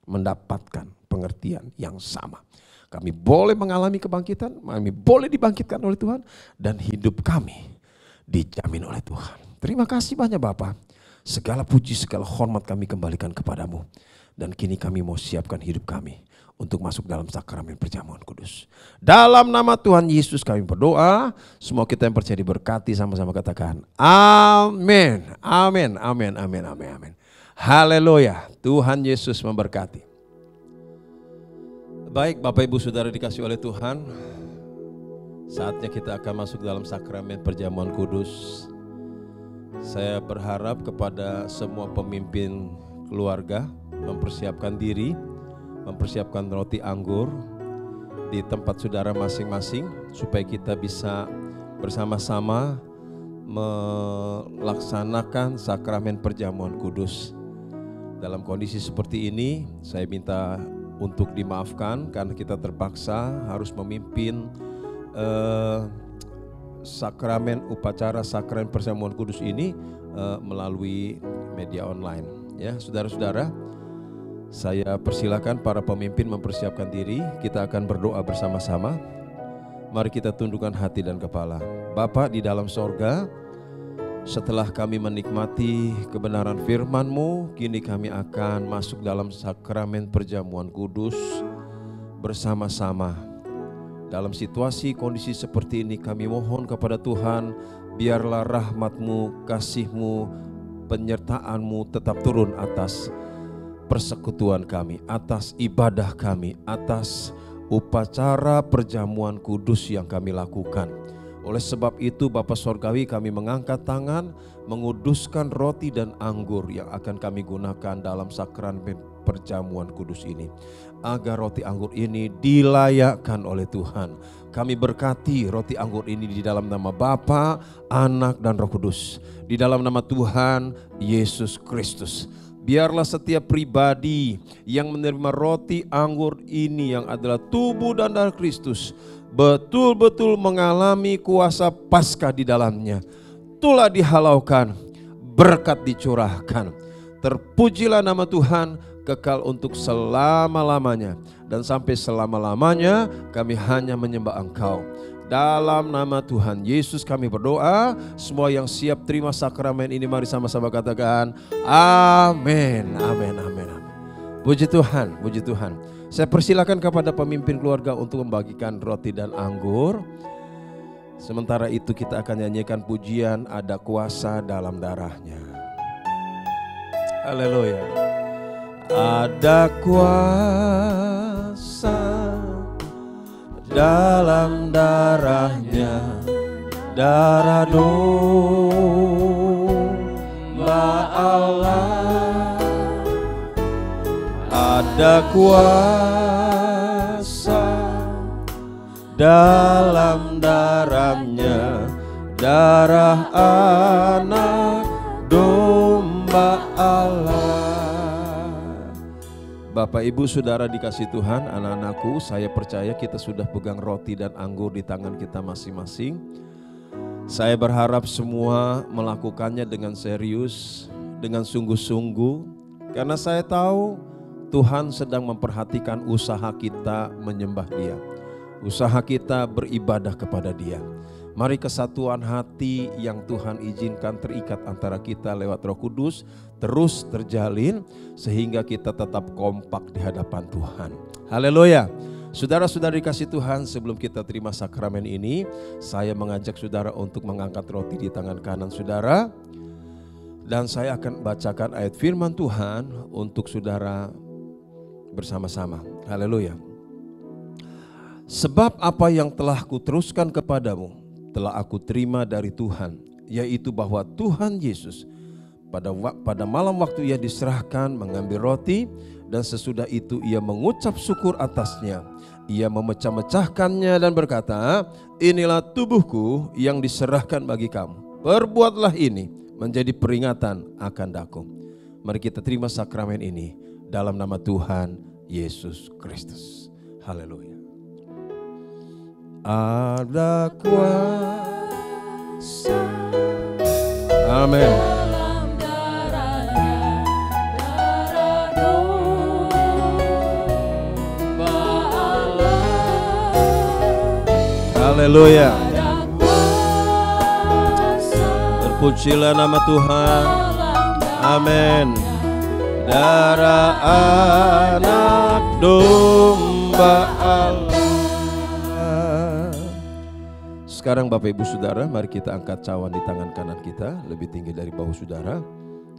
mendapatkan pengertian yang sama. Kami boleh mengalami kebangkitan, kami boleh dibangkitkan oleh Tuhan, dan hidup kami dijamin oleh Tuhan. Terima kasih banyak Bapak. Segala puji, segala hormat kami kembalikan kepadamu. Dan kini kami mau siapkan hidup kami untuk masuk dalam sakramen perjamuan kudus. Dalam nama Tuhan Yesus kami berdoa. Semua kita yang percaya diberkati, sama-sama katakan amin, amin, amin, amin, amin, amin. Haleluya, Tuhan Yesus memberkati. Baik Bapak Ibu Saudara dikasih oleh Tuhan, saatnya kita akan masuk dalam sakramen perjamuan kudus. Saya berharap kepada semua pemimpin keluarga mempersiapkan diri, mempersiapkan roti anggur di tempat saudara masing-masing supaya kita bisa bersama-sama melaksanakan sakramen perjamuan kudus. Dalam kondisi seperti ini, saya minta untuk dimaafkan karena kita terpaksa harus memimpin sakramen upacara sakramen perjamuan kudus ini melalui media online. Ya, saudara-saudara, saya persilakan para pemimpin mempersiapkan diri. Kita akan berdoa bersama-sama. Mari kita tundukkan hati dan kepala. Bapa di dalam sorga, setelah kami menikmati kebenaran firman-Mu, kini kami akan masuk dalam sakramen perjamuan kudus bersama-sama. Dalam situasi kondisi seperti ini kami mohon kepada Tuhan, biarlah rahmat-Mu, kasih-Mu, penyertaan-Mu tetap turun atas persekutuan kami, atas ibadah kami, atas upacara perjamuan kudus yang kami lakukan. Oleh sebab itu Bapa Sorgawi, kami mengangkat tangan menguduskan roti dan anggur yang akan kami gunakan dalam sakramen perjamuan kudus ini. Agar roti anggur ini dilayakkan oleh Tuhan. Kami berkati roti anggur ini di dalam nama Bapa, Anak dan Roh Kudus. Di dalam nama Tuhan Yesus Kristus. Biarlah setiap pribadi yang menerima roti anggur ini yang adalah tubuh dan darah Kristus betul-betul mengalami kuasa Paskah di dalamnya. Tulah dihalaukan, berkat dicurahkan. Terpujilah nama Tuhan kekal untuk selama-lamanya. Dan sampai selama-lamanya kami hanya menyembah Engkau. Dalam nama Tuhan Yesus kami berdoa. Semua yang siap terima sakramen ini mari sama-sama katakan amin, amin, amin, amin. Puji Tuhan, puji Tuhan. Saya persilakan kepada pemimpin keluarga untuk membagikan roti dan anggur. Sementara itu kita akan nyanyikan pujian Ada Kuasa Dalam Darahnya. Haleluya. Ada kuasa dalam darahnya, darah domba Allah. Ada kuasa dalam darahnya, darah anak domba Allah. Bapak Ibu Saudara dikasih Tuhan, anak-anakku, saya percaya kita sudah pegang roti dan anggur di tangan kita masing-masing. Saya berharap semua melakukannya dengan serius, dengan sungguh-sungguh, karena saya tahu Tuhan sedang memperhatikan usaha kita menyembah Dia, usaha kita beribadah kepada Dia. Mari kesatuan hati yang Tuhan izinkan terikat antara kita lewat Roh Kudus terus terjalin sehingga kita tetap kompak di hadapan Tuhan. Haleluya. Saudara-saudari kasih Tuhan, sebelum kita terima sakramen ini, saya mengajak saudara untuk mengangkat roti di tangan kanan saudara. Dan saya akan bacakan ayat firman Tuhan untuk saudara bersama-sama. Haleluya. Sebab apa yang telah kuteruskan kepadamu telah aku terima dari Tuhan, yaitu bahwa Tuhan Yesus pada malam waktu Ia diserahkan mengambil roti, dan sesudah itu Ia mengucap syukur atasnya. Ia memecah-mecahkannya dan berkata, inilah tubuhku yang diserahkan bagi kamu. Perbuatlah ini menjadi peringatan akan daku. Mari kita terima sakramen ini dalam nama Tuhan Yesus Kristus. Haleluya. Ada kuasa. Amin. Dalam darahnya, darah domba Allah. Haleluya. Ada kuasa. Terpujilah nama Tuhan. Dalam Amin. Darah anak domba Allah. Sekarang Bapak Ibu Saudara, mari kita angkat cawan di tangan kanan kita lebih tinggi dari bahu saudara.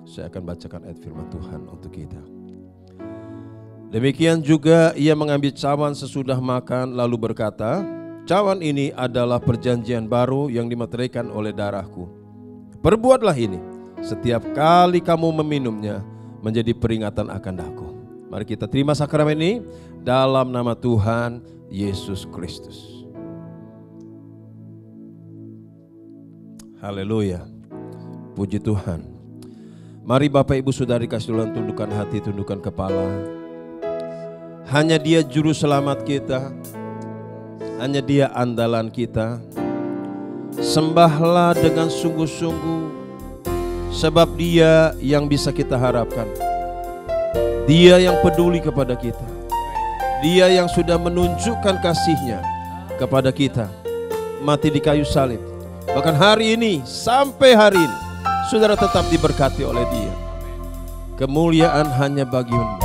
Saya akan bacakan ayat firman Tuhan untuk kita. Demikian juga Ia mengambil cawan sesudah makan lalu berkata, cawan ini adalah perjanjian baru yang dimeteraikan oleh darahku. Perbuatlah ini setiap kali kamu meminumnya menjadi peringatan akan daku. Mari kita terima sakramen ini dalam nama Tuhan Yesus Kristus. Haleluya. Puji Tuhan. Mari Bapak Ibu Saudari kasih Tuhan, tundukkan hati, tundukkan kepala. Hanya Dia juru selamat kita. Hanya Dia andalan kita. Sembahlah dengan sungguh-sungguh, sebab Dia yang bisa kita harapkan. Dia yang peduli kepada kita. Dia yang sudah menunjukkan kasih-Nya kepada kita. Mati di kayu salib. Bahkan hari ini, sampai hari ini, saudara tetap diberkati oleh Dia. Kemuliaan hanya bagi-Mu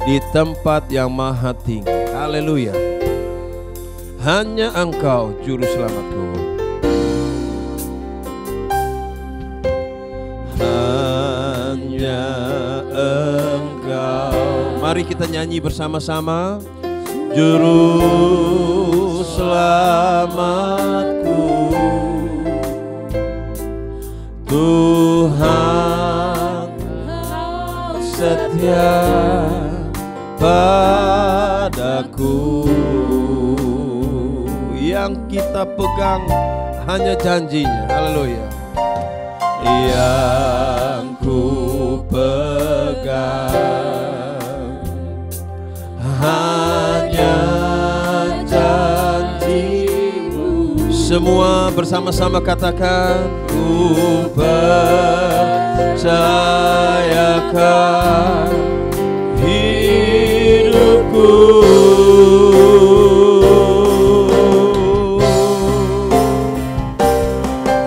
di tempat yang maha tinggi. Haleluya. Hanya Engkau juru selamatku. Hanya Engkau. Mari kita nyanyi bersama-sama. Juru selamatku, Tuhan setia padaku. Yang kita pegang hanya janjinya. Haleluya. Yang ku pegang hanya janji-Mu. Semua bersama-sama katakan, ku percayakan hidupku.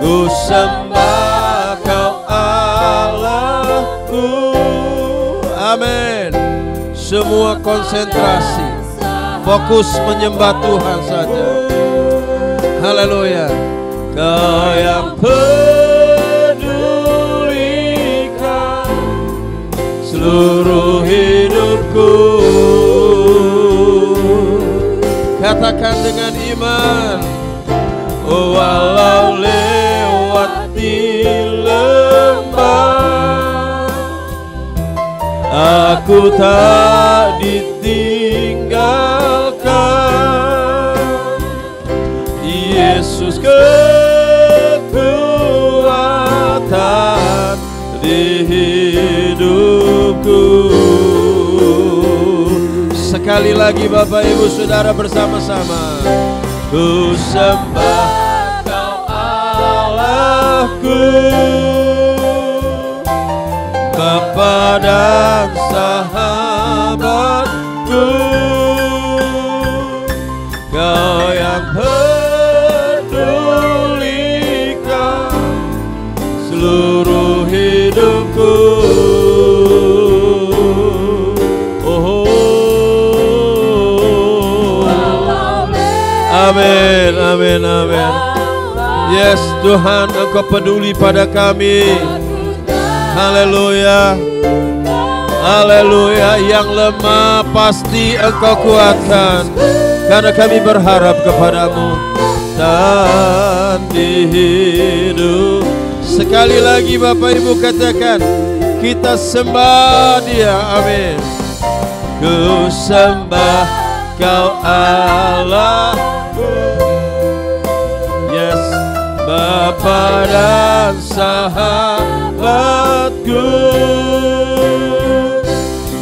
Ku sembah Kau Allahku. Amin. Fokus menyembah Tuhan saja. Haleluya. Kau yang pedulikan seluruh hidupku. Katakan dengan iman. Oh, walau lewati lembah, aku tak ditinggalkan. Yesus kekuatan di hidupku. Sekali lagi Bapak Ibu Saudara bersama-sama. Ku sembah Kau Allahku, Bapa dan sahabatku. Kau yang pedulikan seluruh hidupku. Amin, amin, amin. Yes, Tuhan, Engkau peduli pada kami. Haleluya. Haleluya. Yang lemah pasti Engkau kuatkan, karena kami berharap kepadamu dan di hidup. Sekali lagi Bapak Ibu katakan, kita sembah Dia. Amin. Ku sembah Kau Allah, yes, Bapa dan sahabatku.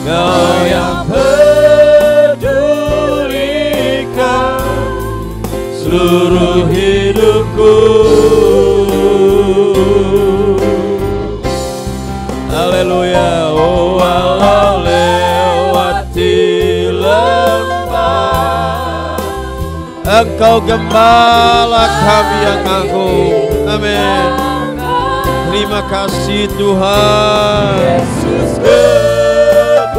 Kau yang pedulikan seluruh hidupku. Haleluya. Oh, walau lewati lembah, Engkau gembala kami yang agung. Amin. Terima kasih Tuhan. Yesus kekuatan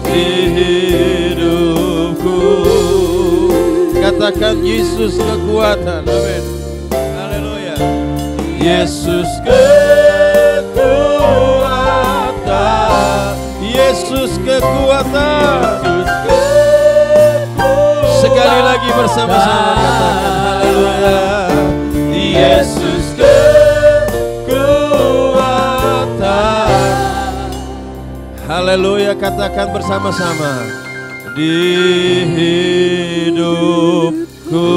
di hidupku. Katakan Yesus kekuatan. Amin. Haleluya. Yesus kekuatan. Yesus kekuatan. Sekali lagi bersama-sama katakan haleluya. Yesus kekuatan. Haleluya, katakan bersama-sama. Di hidupku.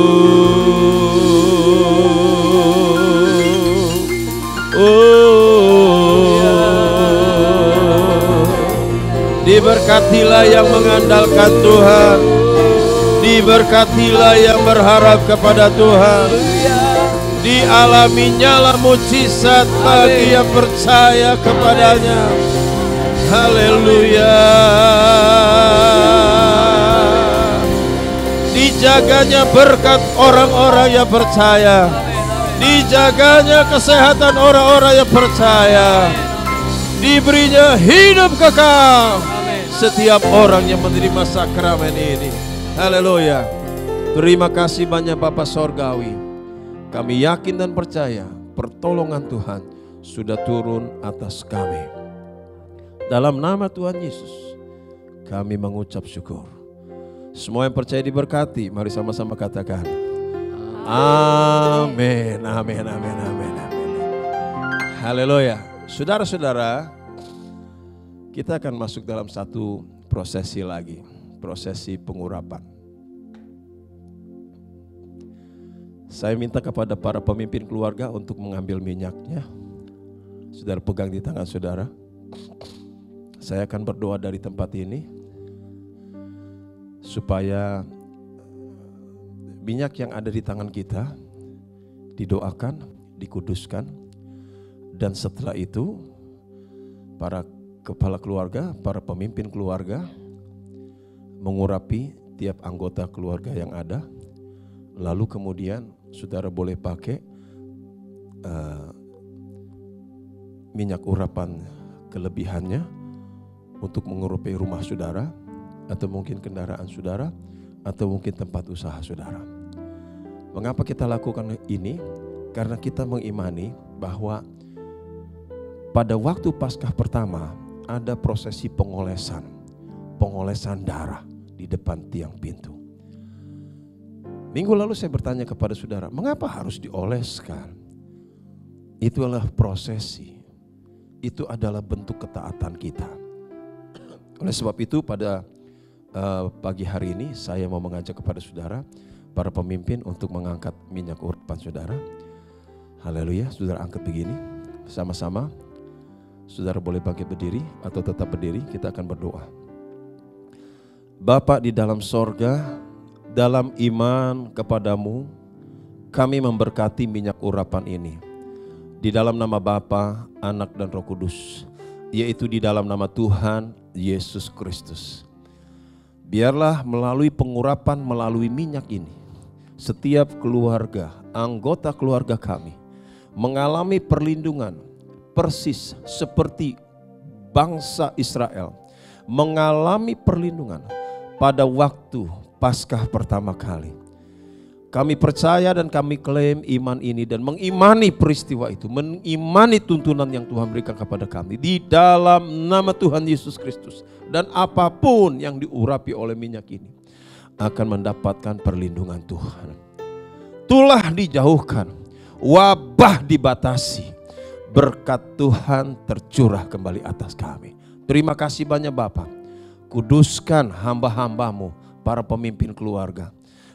Diberkatilah yang mengandalkan Tuhan. Diberkatilah yang berharap kepada Tuhan. Dialaminya lah mujizat bagi yang percaya kepadanya. Haleluya. Dijaganya berkat orang-orang yang percaya. Dijaganya kesehatan orang-orang yang percaya. Diberinya hidup kekal setiap orang yang menerima sakramen ini. Haleluya. Terima kasih banyak Bapa Sorgawi. Kami yakin dan percaya pertolongan Tuhan sudah turun atas kami. Dalam nama Tuhan Yesus kami mengucap syukur. Semua yang percaya diberkati. Mari sama-sama katakan amin, amin, amin, amin, amin. Haleluya. Saudara-saudara, kita akan masuk dalam satu prosesi lagi. Prosesi pengurapan. Saya minta kepada para pemimpin keluarga untuk mengambil minyaknya. Saudara pegang di tangan saudara. Saya akan berdoa dari tempat ini supaya minyak yang ada di tangan kita didoakan, dikuduskan, dan setelah itu para kepala keluarga, para pemimpin keluarga mengurapi tiap anggota keluarga yang ada. Lalu kemudian saudara boleh pakai minyak urapan kelebihannya untuk mengurapi rumah saudara, atau mungkin kendaraan saudara, atau mungkin tempat usaha saudara. Mengapa kita lakukan ini? Karena kita mengimani bahwa pada waktu Paskah pertama ada prosesi pengolesan darah di depan tiang pintu. Minggu lalu saya bertanya kepada saudara, mengapa harus dioleskan? Itu adalah prosesi, itu adalah bentuk ketaatan kita. Oleh sebab itu pada pagi hari ini saya mau mengajak kepada saudara, para pemimpin untuk mengangkat minyak urapan saudara. Haleluya, saudara angkat begini sama-sama. Saudara boleh bangkit berdiri atau tetap berdiri, kita akan berdoa. Bapa di dalam sorga, dalam iman kepadamu, kami memberkati minyak urapan ini. Di dalam nama Bapa, Anak dan Roh Kudus, yaitu di dalam nama Tuhan Yesus Kristus. Biarlah melalui pengurapan, melalui minyak ini, setiap keluarga, anggota keluarga kami, mengalami perlindungan, persis seperti bangsa Israel mengalami perlindungan pada waktu Paskah pertama kali. Kami percaya dan kami klaim iman ini dan mengimani peristiwa itu, mengimani tuntunan yang Tuhan berikan kepada kami di dalam nama Tuhan Yesus Kristus. Dan apapun yang diurapi oleh minyak ini akan mendapatkan perlindungan Tuhan. Tulah dijauhkan, wabah dibatasi, berkat Tuhan tercurah kembali atas kami. Terima kasih banyak Bapa. Kuduskan hamba-hambamu, para pemimpin keluarga.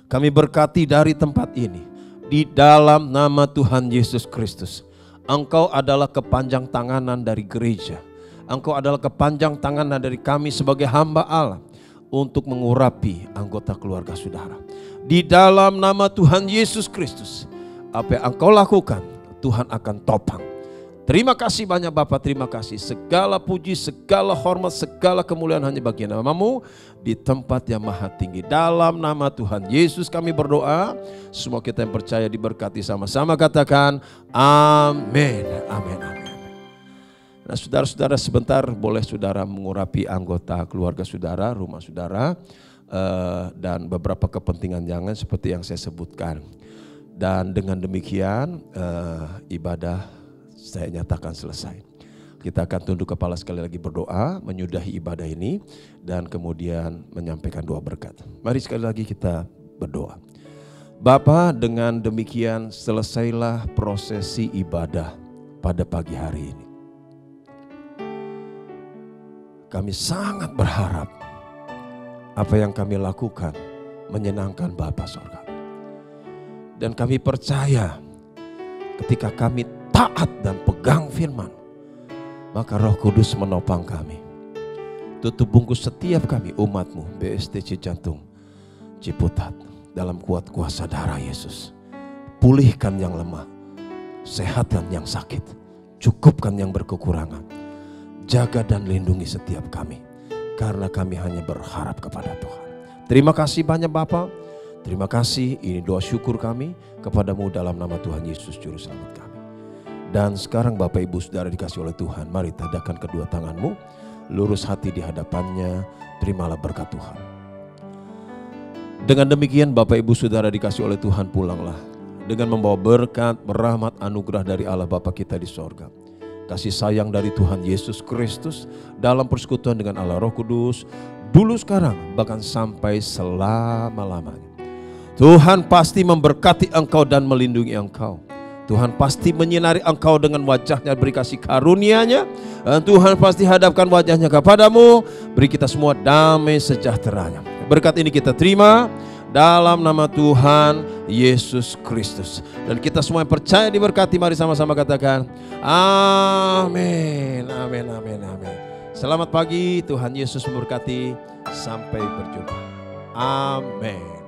Kami berkati dari tempat ini, di dalam nama Tuhan Yesus Kristus. Engkau adalah kepanjang tanganan dari gereja. Engkau adalah kepanjang tanganan dari kami sebagai hamba Allah, untuk mengurapi anggota keluarga saudara. Di dalam nama Tuhan Yesus Kristus, apa yang engkau lakukan, Tuhan akan topang. Terima kasih banyak Bapak, terima kasih. Segala puji, segala hormat, segala kemuliaan hanya bagi nama-Mu di tempat yang maha tinggi. Dalam nama Tuhan Yesus kami berdoa. Semua kita yang percaya diberkati sama-sama katakan amin, amin, amin. Nah saudara-saudara, sebentar boleh saudara mengurapi anggota keluarga saudara, rumah saudara, dan beberapa kepentingan jangan seperti yang saya sebutkan. Dan dengan demikian ibadah saya nyatakan selesai. Kita akan tunduk kepala sekali lagi berdoa, menyudahi ibadah ini, dan kemudian menyampaikan doa berkat. Mari sekali lagi kita berdoa. Bapa, dengan demikian selesailah prosesi ibadah pada pagi hari ini. Kami sangat berharap apa yang kami lakukan menyenangkan Bapa Sorga. Dan kami percaya ketika kami taat dan pegang firman, maka Roh Kudus menopang kami. Tutup bungkus setiap kami umat-Mu, BSD Cijantung, Ciputat, dalam kuat kuasa darah Yesus. Pulihkan yang lemah, sehatkan yang sakit, cukupkan yang berkekurangan. Jaga dan lindungi setiap kami, karena kami hanya berharap kepada Tuhan. Terima kasih banyak Bapa. Terima kasih, ini doa syukur kami kepadamu dalam nama Tuhan Yesus Juru Selamat kami. Dan sekarang Bapak Ibu Saudara dikasih oleh Tuhan, mari tadahkan kedua tanganmu, lurus hati di hadapannya, terimalah berkat Tuhan. Dengan demikian Bapak Ibu Saudara dikasih oleh Tuhan, pulanglah dengan membawa berkat, rahmat, anugerah dari Allah Bapa kita di sorga. Kasih sayang dari Tuhan Yesus Kristus dalam persekutuan dengan Allah Roh Kudus, dulu sekarang bahkan sampai selama-lamanya. Tuhan pasti memberkati engkau dan melindungi engkau. Tuhan pasti menyinari engkau dengan wajahnya, beri kasih karunia-Nya. Dan Tuhan pasti hadapkan wajahnya kepadamu, beri kita semua damai sejahteranya. Berkat ini kita terima dalam nama Tuhan Yesus Kristus. Dan kita semua yang percaya diberkati, mari sama-sama katakan amin, amin, amin, amin. Selamat pagi, Tuhan Yesus memberkati. Sampai berjumpa. Amin.